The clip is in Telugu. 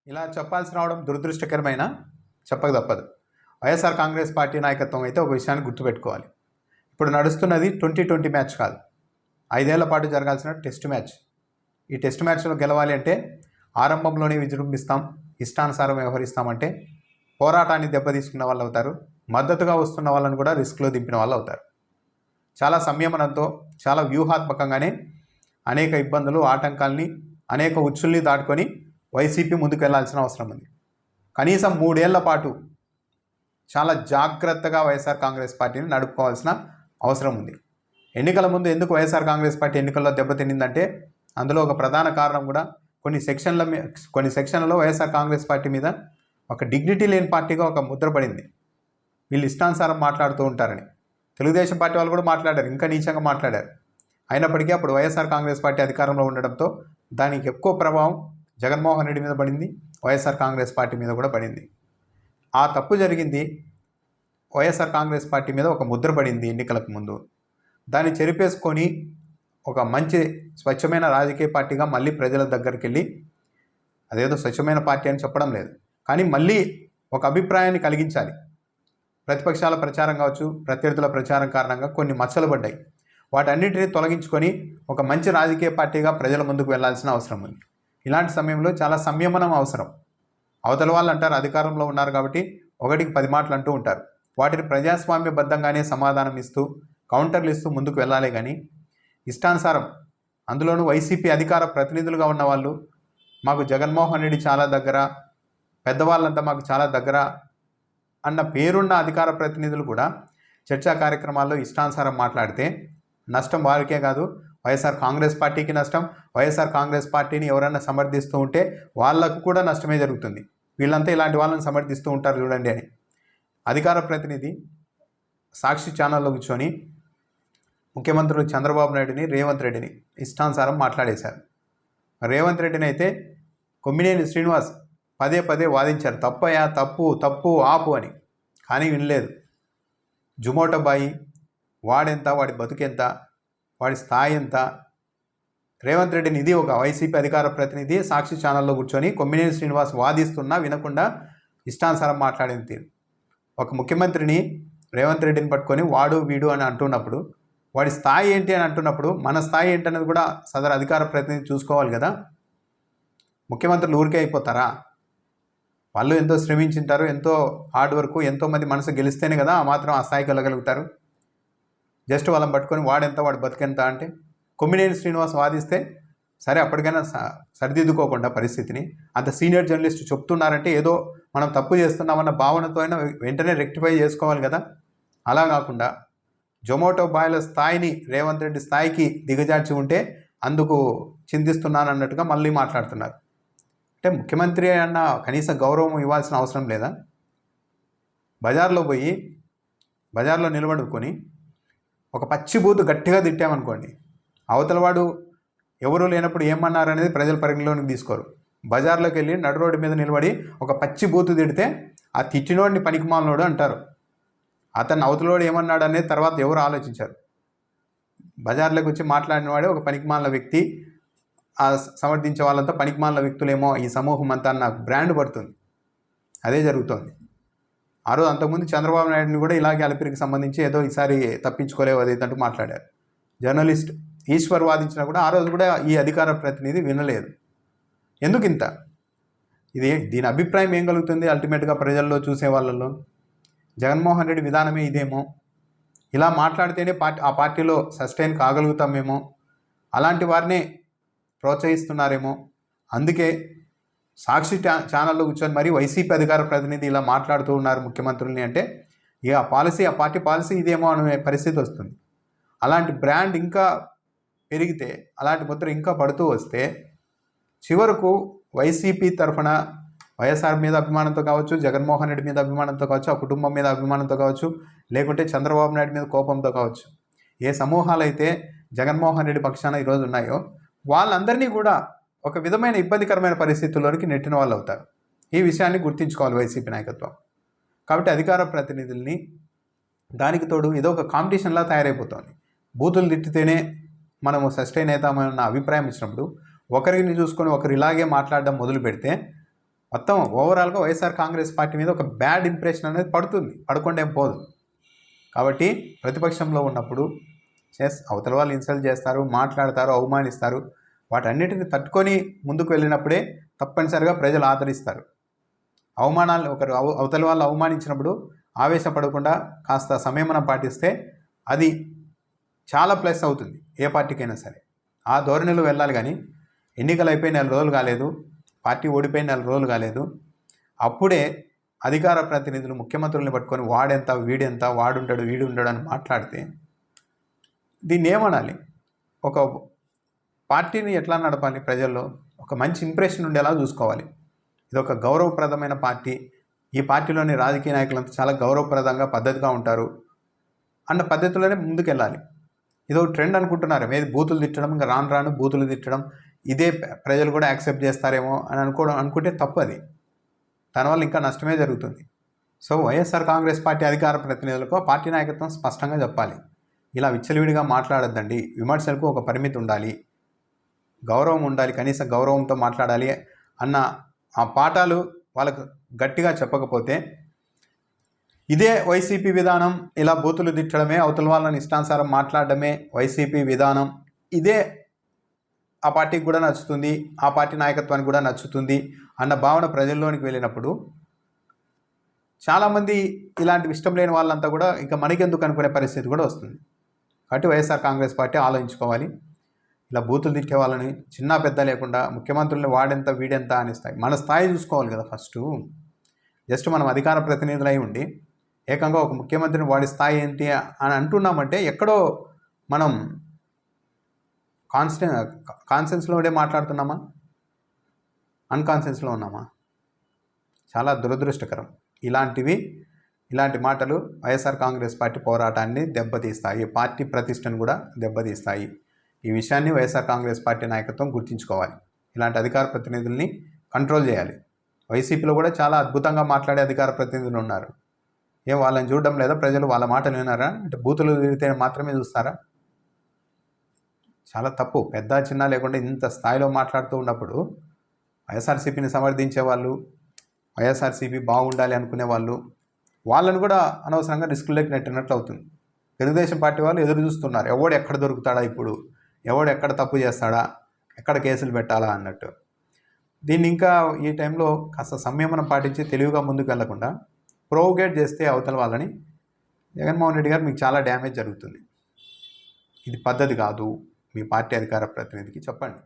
ఇలా చెప్పాల్సి రావడం దురదృష్టకరమైన చెప్పక తప్పదు. వైఎస్ఆర్ కాంగ్రెస్ పార్టీ నాయకత్వం అయితే ఒక విషయాన్ని గుర్తుపెట్టుకోవాలి. ఇప్పుడు నడుస్తున్నది 2020 మ్యాచ్ కాదు, 5 ఏళ్ల పాటు జరగాల్సిన టెస్ట్ మ్యాచ్. ఈ టెస్ట్ మ్యాచ్లో గెలవాలి అంటే ఆరంభంలోనే విజృంభిస్తాం, ఇష్టానుసారం వ్యవహరిస్తామంటే పోరాటాన్ని దెబ్బతీసుకున్న వాళ్ళు అవుతారు, మద్దతుగా వస్తున్న వాళ్ళని కూడా రిస్క్లో దింపిన వాళ్ళు అవుతారు. చాలా సంయమనంతో, చాలా వ్యూహాత్మకంగానే అనేక ఇబ్బందులు, ఆటంకాల్ని, అనేక ఉచ్చుల్ని దాటుకొని వైసీపీ ముందుకు వెళ్లాల్సిన అవసరం ఉంది. కనీసం 3 ఏళ్ల పాటు చాలా జాగ్రత్తగా వైఎస్ఆర్ కాంగ్రెస్ పార్టీని నడుపుకోవాల్సిన అవసరం ఉంది. ఎన్నికల ముందు ఎందుకు వైఎస్ఆర్ కాంగ్రెస్ పార్టీ ఎన్నికల్లో దెబ్బతినిందంటే అందులో ఒక ప్రధాన కారణం కూడా కొన్ని సెక్షన్లలో వైఎస్ఆర్ కాంగ్రెస్ పార్టీ మీద ఒక డిగ్నిటీ లేని పార్టీగా ఒక ముద్ర పడింది. వీళ్ళు ఇష్టానుసారం మాట్లాడుతూ ఉంటారని. తెలుగుదేశం పార్టీ వాళ్ళు కూడా మాట్లాడారు, ఇంకా నీచంగా మాట్లాడారు. అయినప్పటికీ అప్పుడు వైఎస్ఆర్ కాంగ్రెస్ పార్టీ అధికారంలో ఉండడంతో దానికి ఎక్కువ ప్రభావం జగన్మోహన్ రెడ్డి మీద పడింది, వైఎస్ఆర్ కాంగ్రెస్ పార్టీ మీద కూడా పడింది. ఆ తప్పు జరిగింది, వైఎస్ఆర్ కాంగ్రెస్ పార్టీ మీద ఒక ముద్ర పడింది ఎన్నికలకు ముందు. దాన్ని చెరిపేసుకొని ఒక మంచి స్వచ్ఛమైన రాజకీయ పార్టీగా మళ్ళీ ప్రజల దగ్గరికి వెళ్ళి, అదేదో స్వచ్ఛమైన పార్టీ అని చెప్పడం లేదు, కానీ మళ్ళీ ఒక అభిప్రాయాన్ని కలిగించాలి. ప్రతిపక్షాల ప్రచారం కావచ్చు, ప్రత్యర్థుల ప్రచారం కారణంగా కొన్ని మచ్చలు పడ్డాయి. వాటన్నిటిని తొలగించుకొని ఒక మంచి రాజకీయ పార్టీగా ప్రజల ముందుకు వెళ్లాల్సిన అవసరం ఉంది. ఇలాంటి సమయంలో చాలా సంయమనం అవసరం. అవతల వాళ్ళు అంటారు అధికారంలో ఉన్నారు కాబట్టి 1కి 10 మాటలు అంటూ ఉంటారు. వాటిని ప్రజాస్వామ్యబద్ధంగానే సమాధానం ఇస్తూ, కౌంటర్లు ఇస్తూ ముందుకు వెళ్ళాలి. కానీ ఇష్టానుసారం, అందులోనూ వైసీపీ అధికార ప్రతినిధులుగా ఉన్న వాళ్ళు మాకు జగన్మోహన్ రెడ్డి చాలా దగ్గర, పెద్దవాళ్ళంతా మాకు చాలా దగ్గర అన్న పేరున్న అధికార ప్రతినిధులు కూడా చర్చా కార్యక్రమాల్లో ఇష్టానుసారం మాట్లాడితే నష్టం వారికే కాదు, వైఎస్ఆర్ కాంగ్రెస్ పార్టీకి నష్టం. వైఎస్ఆర్ కాంగ్రెస్ పార్టీని ఎవరైనా సమర్థిస్తూ ఉంటే వాళ్ళకు కూడా నష్టమే జరుగుతుంది. వీళ్ళంతా ఇలాంటి వాళ్ళని సమర్థిస్తూ ఉంటారు చూడండి అని. అధికార ప్రతినిధి సాక్షి ఛానల్లో కూర్చొని ముఖ్యమంత్రులు చంద్రబాబు నాయుడిని, రేవంత్ రెడ్డిని ఇష్టానుసారం మాట్లాడేశారు. రేవంత్ రెడ్డిని అయితే కొమ్మినేని శ్రీనివాస్ పదే పదే వాదించారు, తప్పయా, తప్పు తప్పు ఆపు అని. కానీ వినలేదు. జుమోటో బాయి, వాడెంత, వాడి బతుకెంత, వాడి స్థాయి ఎంత. రేవంత్ రెడ్డిని, ఇది ఒక వైసీపీ అధికార ప్రతినిధి సాక్షి ఛానల్లో కూర్చొని కొమ్మినేని శ్రీనివాస్ వాదిస్తున్నా వినకుండా ఇష్టానుసారం మాట్లాడింది తీరు. ఒక ముఖ్యమంత్రిని రేవంత్ రెడ్డిని పట్టుకొని వాడు వీడు అని అంటున్నప్పుడు, వాడి స్థాయి ఏంటి అని అంటున్నప్పుడు మన స్థాయి ఏంటనేది కూడా సదరు అధికార ప్రతినిధి చూసుకోవాలి కదా. ముఖ్యమంత్రులు ఊరికే అయిపోతారా? వాళ్ళు ఎంతో శ్రమించింటారు, ఎంతో హార్డ్ వర్క్, ఎంతోమంది మనసు గెలిస్తేనే కదా ఆ మాత్రం ఆ స్థాయికి వెళ్ళగలుగుతారు. జస్ట్ వాళ్ళని పట్టుకొని వాడెంత, వాడి బతికెంత అంటే కొమ్మినేని శ్రీనివాస్ వాదిస్తే సరే, అప్పటికైనా సరిదిద్దుకోకుండా పరిస్థితిని, అంత సీనియర్ జర్నలిస్ట్ చెప్తున్నారంటే ఏదో మనం తప్పు చేస్తున్నామన్న భావనతో అయినా వెంటనే రెక్టిఫై చేసుకోవాలి కదా. అలా కాకుండా జొమాటో బాయ్ల స్థాయిని రేవంత్ రెడ్డి స్థాయికి దిగజార్చి ఉంటే అందుకు చింతిస్తున్నాను అన్నట్టుగా మళ్ళీ మాట్లాడుతున్నారు. అంటే ముఖ్యమంత్రి అన్న కనీస గౌరవం ఇవ్వాల్సిన అవసరం లేదా? బజార్లో నిలబడుకొని ఒక పచ్చి బూతు గట్టిగా తిట్టామనుకోండి, అవతలవాడు ఎవరూ లేనప్పుడు ఏమన్నారు అనేది ప్రజల పరిగణలోనికి తీసుకోరు. బజార్లోకి వెళ్ళి నడు రోడ్డు మీద నిలబడి ఒక పచ్చి బూతు తిడితే ఆ తిట్టినోడిని పనికిమాలినోడు అంటారు. అతను అవతలవాడు ఏమన్నాడు అనేది తర్వాత ఎవరు ఆలోచించారు. బజార్లోకి వచ్చి మాట్లాడిన వాడే ఒక పనికిమాలిన వ్యక్తి, ఆ సమర్థించే వాళ్ళంతా పనికిమాలిన వ్యక్తులేమో ఈ సమూహం అంతా నాకు బ్రాండ్ పడుతుంది. అదే జరుగుతోంది. ఆ రోజు అంతకుముందు చంద్రబాబు నాయుడిని కూడా ఇలాగే అలిపిరికి సంబంధించి ఏదో ఈసారి తప్పించుకోలేవు అదేంటంటూ మాట్లాడారు. జర్నలిస్ట్ ఈశ్వర్ వాదించినా కూడా ఆ రోజు కూడా ఈ అధికార ప్రతినిధి వినలేదు. ఎందుకు ఇంత? దీని అభిప్రాయం ఏం కలుగుతుంది అల్టిమేట్గా ప్రజల్లో, చూసే వాళ్ళల్లో? జగన్మోహన్ రెడ్డి విధానమే ఇదేమో, ఇలా మాట్లాడితేనే ఆ పార్టీలో సస్టైన్ కాగలుగుతామేమో, అలాంటి వారినే ప్రోత్సహిస్తున్నారేమో, అందుకే సాక్షి ఛానల్లో కూర్చొని మరి వైసీపీ అధికార ప్రతినిధి ఇలా మాట్లాడుతూ ఉన్నారు ముఖ్యమంత్రుల్ని అంటే ఇక ఆ పార్టీ పాలసీ ఇదేమో అనే పరిస్థితి వస్తుంది. అలాంటి బ్రాండ్ ఇంకా పెరిగితే, అలాంటి ముద్ర ఇంకా పడుతూ వస్తే చివరకు వైసీపీ తరఫున వైఎస్ఆర్ మీద అభిమానంతో కావచ్చు, జగన్మోహన్ రెడ్డి మీద అభిమానంతో కావచ్చు, ఆ కుటుంబం మీద అభిమానంతో కావచ్చు, లేకుంటే చంద్రబాబు నాయుడు మీద కోపంతో కావచ్చు, ఏ సమూహాలు అయితే జగన్మోహన్ రెడ్డి పక్షాన ఈరోజు ఉన్నాయో వాళ్ళందరినీ కూడా ఒక విధమైన ఇబ్బందికరమైన పరిస్థితుల్లోనికి నెట్టిన వాళ్ళు అవుతారు. ఈ విషయాన్ని గుర్తించుకోవాలి వైసీపీ నాయకత్వం. కాబట్టి అధికార ప్రతినిధుల్ని దానికి తోడు ఏదో ఒక కాంపిటీషన్లా తయారైపోతుంది. బూతులు తిట్టితేనే మనము సస్టైన్ అవుతామన్న అభిప్రాయం ఇచ్చినప్పుడు ఒకరిని చూసుకొని ఒకరు ఇలాగే మాట్లాడడం మొదలు పెడితే మొత్తం ఓవరాల్గా వైఎస్ఆర్ కాంగ్రెస్ పార్టీ మీద ఒక బ్యాడ్ ఇంప్రెషన్ అనేది పడుతుంది, పడకుండా ఏం పోదు. కాబట్టి ప్రతిపక్షంలో ఉన్నప్పుడు అవతల వాళ్ళు ఇన్సల్ట్ చేస్తారు, మాట్లాడతారు, అవమానిస్తారు. వాటన్నిటిని తట్టుకొని ముందుకు వెళ్ళినప్పుడే తప్పనిసరిగా ప్రజలు ఆదరిస్తారు. అవమానాలు అవతల వాళ్ళు అవమానించినప్పుడు ఆవేశపడకుండా కాస్త సంయమనం పాటిస్తే అది చాలా ప్లస్ అవుతుంది ఏ పార్టీకైనా సరే. ఆ ధోరణిలో వెళ్ళాలి. కానీ ఎన్నికలు అయిపోయి 4 రోజులు కాలేదు, పార్టీ ఓడిపోయి 4 రోజులు కాలేదు, అప్పుడే అధికార ప్రతినిధులు ముఖ్యమంత్రుల్ని పట్టుకొని వాడెంత వీడెంత, వాడుంటాడు వీడుంటాడు అని మాట్లాడితే దీన్ని ఏమనాలి? ఒక పార్టీని ఎట్లా నడపాలి? ప్రజల్లో ఒక మంచి ఇంప్రెషన్ ఉండేలా చూసుకోవాలి. ఇది ఒక గౌరవప్రదమైన పార్టీ, ఈ పార్టీలోని రాజకీయ నాయకులంతా చాలా గౌరవప్రదంగా పద్ధతిగా ఉంటారు అన్న పద్ధతిలోనే ముందుకెళ్ళాలి. ఇదో ట్రెండ్ అనుకుంటున్నారు, ఏది బూతులు తిట్టడం, ఇంకా రాను బూతులు తిట్టడం, ఇదే ప్రజలు కూడా యాక్సెప్ట్ చేస్తారేమో అని అనుకుంటే తప్పు. అది దానివల్ల ఇంకా నష్టమే జరుగుతుంది. సో వైఎస్ఆర్ కాంగ్రెస్ పార్టీ అధికార ప్రతినిధులకు పార్టీ నాయకత్వం స్పష్టంగా చెప్పాలి, ఇలా విచ్చలవిడిగా మాట్లాడొద్దండి, విమర్శలకు ఒక పరిమితి ఉండాలి, గౌరవం ఉండాలి, కనీస గౌరవంతో మాట్లాడాలి అన్న ఆ పాఠాలు వాళ్ళకు గట్టిగా చెప్పకపోతే ఇదే వైసీపీ విధానం, ఇలా బూతులు తిట్టడమే, అవతల వాళ్ళని ఇష్టానుసారం మాట్లాడడమే వైసీపీ విధానం, ఇదే ఆ పార్టీకి కూడా నచ్చుతుంది, ఆ పార్టీ నాయకత్వానికి కూడా నచ్చుతుంది అన్న భావన ప్రజల్లోనికి వెళ్ళినప్పుడు చాలామంది ఇలాంటివి ఇష్టం లేని వాళ్ళంతా కూడా ఇంకా మనకెందుకు అనుకునే పరిస్థితి కూడా వస్తుంది. కాబట్టి వైఎస్ఆర్ కాంగ్రెస్ పార్టీ ఆలోచించుకోవాలి. ఇలా బూతులు తిట్టే వాళ్ళని చిన్న పెద్ద లేకుండా ముఖ్యమంత్రుల్ని వాడెంత వీడెంత అని మన స్థాయి చూసుకోవాలి కదా. ఫస్ట్ జస్ట్ మనం అధికార ప్రతినిధులై ఉండి ఏకంగా ఒక ముఖ్యమంత్రిని వాడి స్థాయి ఏంటి అని అంటున్నామంటే ఎక్కడో మనం కాన్సెన్స్లోనే మాట్లాడుతున్నామా, అన్కాన్సెన్స్లో ఉన్నామా? చాలా దురదృష్టకరం. ఇలాంటి మాటలు వైఎస్ఆర్ కాంగ్రెస్ పార్టీ పోరాటాన్ని దెబ్బతీస్తాయి, పార్టీ ప్రతిష్టను కూడా దెబ్బతీస్తాయి. ఈ విషయాన్ని వైఎస్ఆర్ కాంగ్రెస్ పార్టీ నాయకత్వం గుర్తుంచుకోవాలి. ఇలాంటి అధికార ప్రతినిధుల్ని కంట్రోల్ చేయాలి. వైసీపీలో కూడా చాలా అద్భుతంగా మాట్లాడే అధికార ప్రతినిధులు ఉన్నారు. వాళ్ళని చూడడం లేదా? ప్రజలు వాళ్ళ మాటలు వినారా? అంటే బూతులు తిరిగితే మాత్రమే చూస్తారా? చాలా తప్పు. పెద్ద చిన్న లేకుండా ఇంత స్థాయిలో మాట్లాడుతూ ఉన్నప్పుడు వైఎస్ఆర్సీపీని సమర్థించే వాళ్ళు, వైఎస్ఆర్సీపీ బాగుండాలి అనుకునే వాళ్ళని కూడా అనవసరంగా రిస్కుల్లోకి నెట్టినట్లు అవుతుంది. తెలుగుదేశం పార్టీ వాళ్ళు ఎదురు చూస్తున్నారు, ఎవడు ఎక్కడ దొరుకుతాడా, ఇప్పుడు ఎవడు ఎక్కడ తప్పు చేస్తాడా, ఎక్కడ కేసులు పెట్టాలా అన్నట్టు. దీన్ని ఇంకా ఈ టైంలో కాస్త సంయమనం పాటించి తెలివిగా ముందుకు వెళ్లకుండా ప్రోవోకేట్ చేస్తే అవతల వాళ్ళని జగన్మోహన్ రెడ్డి గారు మీకు చాలా డ్యామేజ్ జరుగుతుంది. ఇది పద్ధతి కాదు. మీ పార్టీ అధికార ప్రతినిధికి చెప్పండి.